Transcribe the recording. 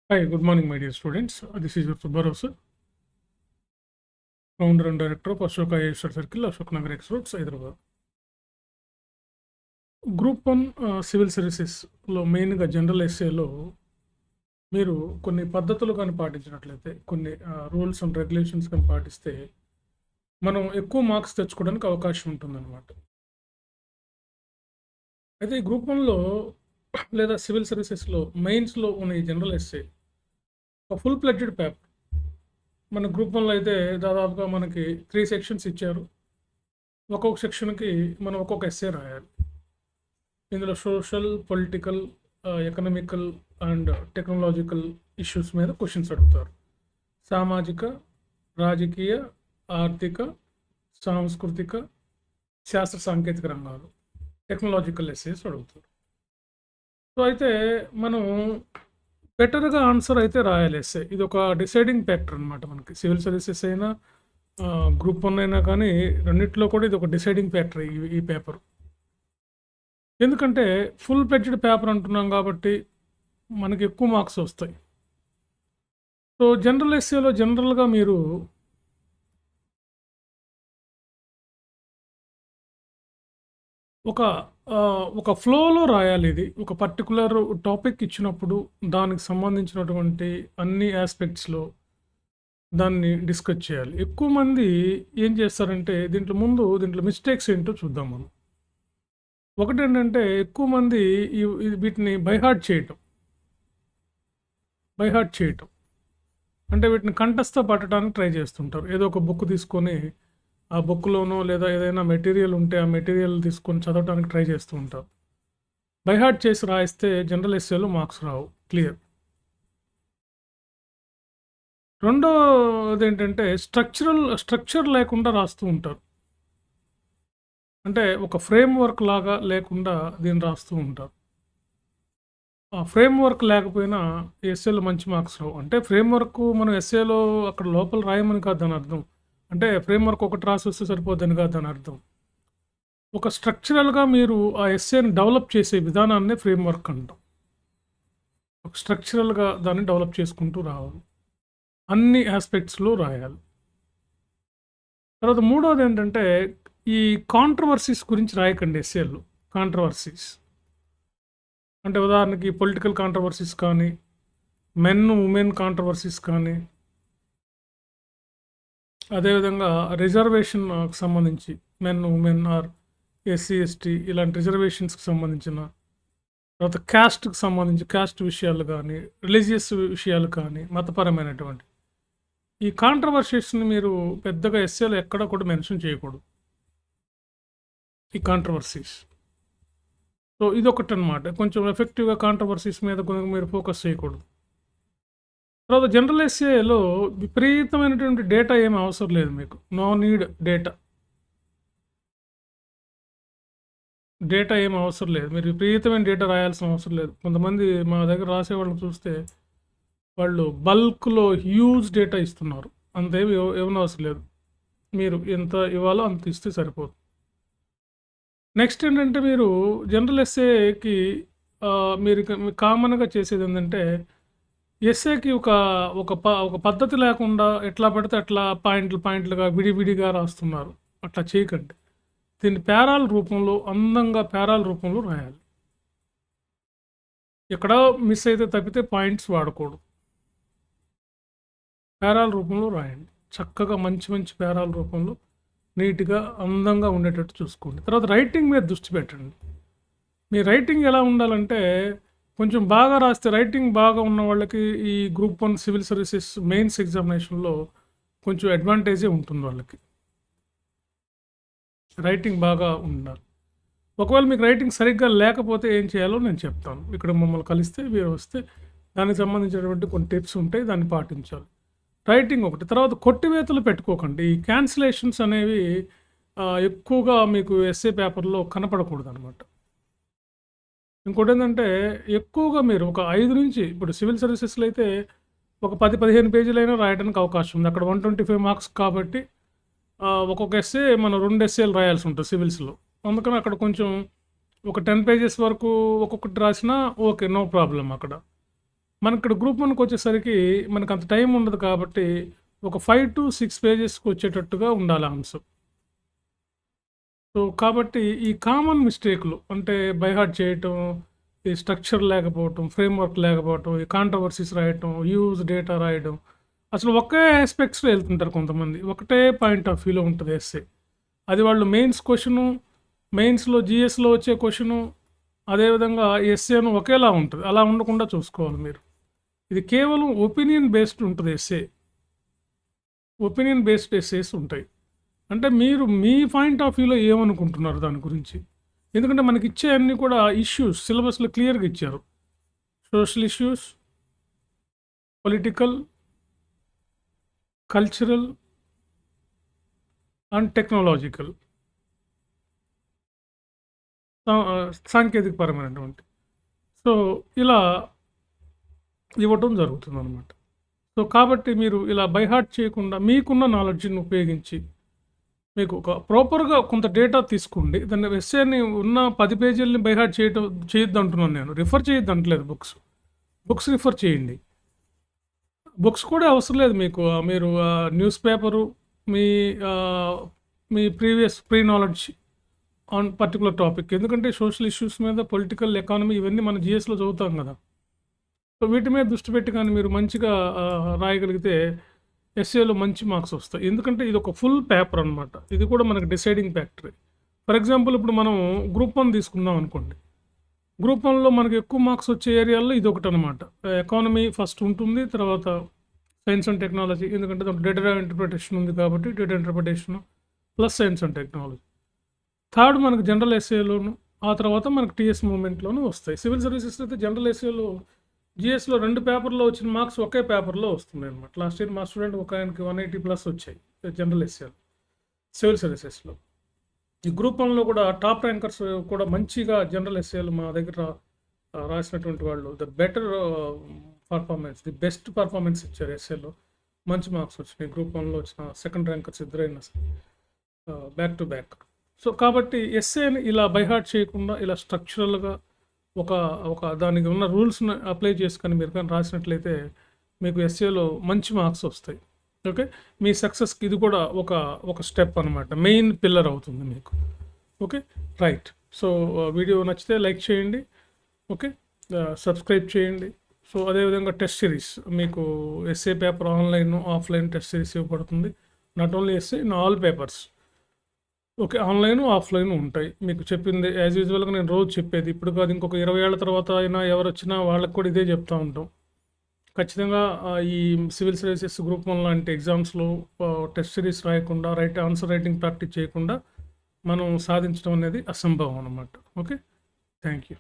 Hi, good morning, my dear students. This is your Subbarow sir, founder and director of Ashoka Ayeshwar Circle, Ashok Nagar X Roads, Hyderabad. Group 1 civil సర్వీసెస్లో మెయిన్గా general ఎస్ఏలో మీరు కొన్ని పద్ధతులు కానీ పాటించినట్లయితే కొన్ని rules and regulations కానీ పాటిస్తే మనం ఎక్కువ మార్క్స్ తెచ్చుకోవడానికి అవకాశం ఉంటుందన్నమాట. అయితే ఈ గ్రూప్ 1లో లేదా సివిల్ సర్వీసెస్లో మెయిన్స్లో ఉన్న ఈ జనరల్ ఎస్ఏ ఒక ఫుల్ ప్లెడ్జెడ్ పేపర్. మన గ్రూప్ 1లో అయితే దాదాపుగా మనకి 3 సెక్షన్స్ ఇచ్చారు. ఒక్కొక్క సెక్షన్కి మనం ఒక్కొక్క ఎస్ఏ రాయాలి. ఇందులో social, political, economical and technological issues మీద క్వశ్చన్స్ అడుగుతారు. సామాజిక, రాజకీయ, ఆర్థిక, సాంస్కృతిక, శాస్త్ర సాంకేతిక రంగాలు, టెక్నాలజికల్ ఎస్ఏస్ అడుగుతారు. సో అయితే మనం బెటర్గా ఆన్సర్ అయితే రాయాలి ఎస్ఏ. ఇది ఒక డిసైడింగ్ ఫ్యాక్టర్ అనమాట. మనకి సివిల్ సర్వీసెస్ అయినా గ్రూప్ 1 అయినా కానీ రెండిట్లో కూడా ఇది ఒక డిసైడింగ్ ఫ్యాక్టర్ ఈ పేపర్. ఎందుకంటే ఫుల్ ఫ్లెడ్జ్డ్ పేపర్ అంటున్నాం కాబట్టి మనకి ఎక్కువ మార్క్స్ వస్తాయి. సో జనరల్ ఎస్ఏలో జనరల్గా మీరు ఒక ఫ్లోలో రాయాలి. ఇది ఒక పర్టికులర్ టాపిక్ ఇచ్చినప్పుడు దానికి సంబంధించినటువంటి అన్ని ఆస్పెక్ట్స్లో దాన్ని డిస్కస్ చేయాలి. ఎక్కువ మంది ఏం చేస్తారంటే దీంట్లో మిస్టేక్స్ ఏంటో చూద్దాం మనం. ఒకటేంటంటే ఎక్కువ మంది వీటిని బైహార్ట్ చేయటం అంటే వీటిని కంఠస్థ పట్టడానికి ట్రై చేస్తుంటారు. ఏదో ఒక బుక్ తీసుకొని ఆ బుక్లోనో లేదా ఏదైనా మెటీరియల్ ఉంటే ఆ మెటీరియల్ తీసుకొని చదవడానికి ట్రై చేస్తూ ఉంటారు. బైహార్ట్ చేసి రాయిస్తే జనరల్ ఎస్ఏలో మార్క్స్ రావు, క్లియర్. రెండోది ఏంటంటే స్ట్రక్చర్ లేకుండా రాస్తూ ఉంటారు. అంటే ఒక ఫ్రేమ్ వర్క్ లాగా లేకుండా దీన్ని రాస్తూ ఉంటారు. ఆ ఫ్రేమ్ వర్క్ లేకపోయినా ఎస్ఏలో మంచి మార్క్స్ రావు. అంటే ఫ్రేమ్ వర్క్ మనం ఎస్ఏలో అక్కడ లోపల రాయమని కాదు దాని అర్థం. అంటే ఫ్రేమ్ వర్క్ ఒకటి రాసి వస్తే సరిపోద్దని కాదు దాని అర్థం. ఒక స్ట్రక్చరల్గా మీరు ఆ ఎస్ఏని డెవలప్ చేసే విధానాన్నే ఫ్రేమ్ వర్క్ అంటాం. ఒక స్ట్రక్చరల్గా దాన్ని డెవలప్ చేసుకుంటూ రావాలి, అన్ని ఆస్పెక్ట్స్లో రాయాలి. తర్వాత మూడోది ఏంటంటే ఈ కాంట్రవర్సీస్ గురించి రాయకండి ఎస్ఏలో. కాంట్రవర్సీస్ అంటే ఉదాహరణకి పొలిటికల్ కాంట్రవర్సీస్ కానీ, మెన్ ఉమెన్ కాంట్రవర్సీస్ కానీ, అదేవిధంగా రిజర్వేషన్కి సంబంధించి men women or SC ST ఇలాంటి రిజర్వేషన్స్కి సంబంధించిన, తర్వాత క్యాస్ట్కి సంబంధించి క్యాస్ట్ విషయాలు కానీ, రిలీజియస్ విషయాలు కానీ, మతపరమైనటువంటి ఈ కాంట్రవర్సీస్ని మీరు పెద్దగా ఎస్ఏలో ఎక్కడ కూడా మెన్షన్ చేయకూడదు, ఈ కాంట్రవర్సీస్. సో ఇదొకటి అనమాట. కొంచెం ఎఫెక్టివ్గా కాంట్రవర్సీస్ మీద కొంచెం మీరు ఫోకస్ చేయకూడదు. తర్వాత జనరల్ ఎస్ఏలో విపరీతమైనటువంటి డేటా ఏమీ అవసరం లేదు మీకు. నో నీడ్ డేటా ఏమి అవసరం లేదు. మీరు విపరీతమైన డేటా రాయాల్సిన అవసరం లేదు. కొంతమంది మా దగ్గర రాసేవాళ్ళని చూస్తే వాళ్ళు బల్క్లో హ్యూజ్ డేటా ఇస్తున్నారు. అంతేమి ఏమైనా అవసరం లేదు. మీరు ఎంత ఇవ్వాలో అంత ఇస్తే సరిపోతుంది. నెక్స్ట్ ఏంటంటే మీరు జనరల్ ఎస్ఏకి మీరు కామన్గా చేసేది ఏంటంటే ఎస్ఏకి ఒక పద్ధతి లేకుండా ఎట్లా పడితే అట్లా పాయింట్లుగా విడివిడిగా రాస్తున్నారు. అట్లా చేయకండి. దీన్ని అందంగా పేరాల రూపంలో రాయాలి. ఎక్కడ మిస్ అయితే తప్పితే పాయింట్స్ వాడకూడదు. పేరాల రూపంలో రాయండి. చక్కగా మంచి పేరాల రూపంలో నీట్గా అందంగా ఉండేటట్టు చూసుకోండి. తర్వాత రైటింగ్ మీద దృష్టి పెట్టండి. మీ రైటింగ్ ఎలా ఉండాలంటే కొంచెం బాగా రాస్తే, రైటింగ్ బాగా ఉన్న వాళ్ళకి ఈ గ్రూప్ 1 సివిల్ సర్వీసెస్ మెయిన్స్ ఎగ్జామినేషన్లో కొంచెం అడ్వాంటేజే ఉంటుంది వాళ్ళకి. రైటింగ్ బాగా ఉండాలి. ఒకవేళ మీకు రైటింగ్ సరిగ్గా లేకపోతే ఏం చేయాలో నేను చెప్తాను. ఇక్కడ మమ్మల్ని కలిస్తే మీరు వస్తే దానికి సంబంధించినటువంటి కొన్ని టిప్స్ ఉంటాయి, దాన్ని పాటించాలి. రైటింగ్ ఒకటి. తర్వాత కొట్టివేతలు పెట్టుకోకండి. ఈ క్యాన్సిలేషన్స్ అనేవి ఎక్కువగా మీకు ఎస్ఏ పేపర్లో కనపడకూడదు అనమాట. ఇంకోటి ఏంటంటే ఎక్కువగా మీరు ఒక 5 నుంచి, ఇప్పుడు సివిల్ సర్వీసెస్లో అయితే ఒక 10-15 పేజీలైనా రాయడానికి అవకాశం ఉంది. అక్కడ 125 మార్క్స్ కాబట్టి ఒక్కొక్క ఎస్ఏ మనం 2 ఎస్ఏలు రాయాల్సి ఉంటుంది సివిల్స్లో. అందుకని అక్కడ కొంచెం ఒక 10 పేజెస్ వరకు ఒక్కొక్కటి రాసినా ఓకే, నో ప్రాబ్లం అక్కడ. మనకి ఇక్కడ గ్రూప్ 1కి వచ్చేసరికి మనకు అంత టైం ఉండదు కాబట్టి ఒక 5 to 6 పేజెస్కి వచ్చేటట్టుగా ఉండాలి ఆన్సర్. సో కాబట్టి ఈ కామన్ మిస్టేక్లు అంటే బై హార్ట్ చేయటం, ఈ స్ట్రక్చర్ లేకపోవటం, ఫ్రేమ్వర్క్ లేకపోవటం, ఈ కాంట్రవర్సీస్ రాయటం, యూజ్ డేటా రాయడం, అసలు ఒకే ఆస్పెక్ట్స్లో వెళ్తుంటారు కొంతమంది. ఒకటే పాయింట్ ఆఫ్ వ్యూలో ఉంటుంది ఎస్సే. అది వాళ్ళు మెయిన్స్ క్వశ్చను, మెయిన్స్లో జిఎస్లో వచ్చే క్వశ్చను, అదేవిధంగా ఎస్సేను ఒకేలా ఉంటుంది. అలా ఉండకుండా చూసుకోవాలి మీరు. ఇది కేవలం ఒపీనియన్ బేస్డ్ ఉంటుంది ఎస్సే. ఒపీనియన్ బేస్డ్ ఎస్సేస్ ఉంటాయి. అంటే మీరు మీ పాయింట్ ఆఫ్ వ్యూలో ఏమనుకుంటున్నారు దాని గురించి. ఎందుకంటే మనకి ఇచ్చే అన్నీ కూడా ఇష్యూస్ సిలబస్లో క్లియర్గా ఇచ్చారు. Social issues, political, cultural and technological, సాంకేతికపరమైనటువంటి. సో ఇలా ఇవ్వటం జరుగుతుంది అనమాట. సో కాబట్టి మీరు ఇలా బై హార్ట్ చేయకుండా మీకున్న నాలెడ్జ్ని ఉపయోగించి మీకు ఒక ప్రాపర్గా కొంత డేటా తీసుకోండి. దాన్ని ఎస్సేని ఉన్న 10 పేజీలని బై హార్ట్ చేయొద్దు అంటున్నాను నేను. రిఫర్ చేయొద్దు అంటలేదు. బుక్స్ రిఫర్ చేయండి. బుక్స్ కూడా అవసరం లేదు మీకు. మీరు news paper, me me pre knowledge on particular topic. ఎందుకంటే సోషల్ ఇష్యూస్ మీద, పొలిటికల్, ఎకానమీ ఇవన్నీ మన జిఎస్లో చదువుతాం కదా. సో వీటి మీద దృష్టి పెట్టి కానీ మీరు మంచిగా రాయగలిగితే ఎస్ఏలో మంచి మార్క్స్ వస్తాయి. ఎందుకంటే ఇది ఒక ఫుల్ పేపర్ అనమాట. ఇది కూడా మనకు డిసైడింగ్ ఫ్యాక్టరీ. ఫర్ ఎగ్జాంపుల్ ఇప్పుడు మనం గ్రూప్ 1 తీసుకుందాం అనుకోండి. గ్రూప్ 1లో మనకు ఎక్కువ మార్క్స్ వచ్చే ఏరియాల్లో ఇది ఒకటి అనమాట. ఎకానమీ ఫస్ట్ ఉంటుంది, తర్వాత సైన్స్ అండ్ టెక్నాలజీ. ఎందుకంటే దాంట్లో డేటా ఇంటర్ప్రిటేషన్ ఉంది కాబట్టి data interpretation plus science and technology. Third మనకు జనరల్ ఎస్ఏలోను, ఆ తర్వాత మనకు టీఎస్ మూమెంట్లోనూ వస్తాయి. సివిల్ సర్వీసెస్ అయితే జనరల్ ఎస్ఏలో జిఎస్లో 2 పేపర్లో వచ్చిన మార్క్స్ ఒకే పేపర్లో వస్తున్నాయి అనమాట. లాస్ట్ ఇయర్ మా స్టూడెంట్ ఒక ఆయనకి 180+ వచ్చాయి జనరల్ ఎస్ఏలో, సివిల్ సర్వీసెస్లో. ఈ గ్రూప్ 1లో కూడా టాప్ ర్యాంకర్స్ కూడా మంచిగా జనరల్ ఎస్ఏలు మా దగ్గర రాసినటువంటి వాళ్ళు the better performance, the best performance ఇచ్చారు ఎస్ఏలో. మంచి మార్క్స్ వచ్చినాయి. గ్రూప్ 1లో వచ్చిన సెకండ్ ర్యాంకర్స్ ఇద్దరైనా బ్యాక్ టు బ్యాక్. సో కాబట్టి ఎస్ఏని ఇలా బైహార్ట్ చేయకుండా ఇలా స్ట్రక్చరల్గా ఒక దానికి ఉన్న రూల్స్ని అప్లై చేసుకొని మీరు కానీ రాసినట్లయితే మీకు ఎస్ఏలో మంచి మార్క్స్ వస్తాయి. ఓకే, మీ సక్సెస్కి ఇది కూడా ఒక స్టెప్ అనమాట, మెయిన్ పిల్లర్ అవుతుంది మీకు. Okay, right. సో వీడియో నచ్చితే లైక్ చేయండి. ఓకే, సబ్స్క్రైబ్ చేయండి. సో అదేవిధంగా టెస్ట్ సిరీస్ మీకు SA paper online, offline test series ఇవ్వబడుతుంది. Not only SA, in all papers. Okay, online, offline ఉంటాయి. మీకు చెప్పింది యాజ్ యూజువల్గా నేను రోజు చెప్పేది. ఇప్పుడు కాదు, ఇంకొక 20 ఏళ్ల తర్వాత అయినా ఎవరు వచ్చినా వాళ్ళకి కూడా ఇదే చెప్తూ ఉంటాం. ఖచ్చితంగా ఈ సివిల్ సర్వీసెస్ గ్రూప్ 1 లాంటి ఎగ్జామ్స్లో టెస్ట్ సిరీస్ రాయకుండా, ఆన్సర్ రైటింగ్ ప్రాక్టీస్ చేయకుండా మనం సాధించడం అనేది అసంభవం అన్నమాట. Okay, thank you.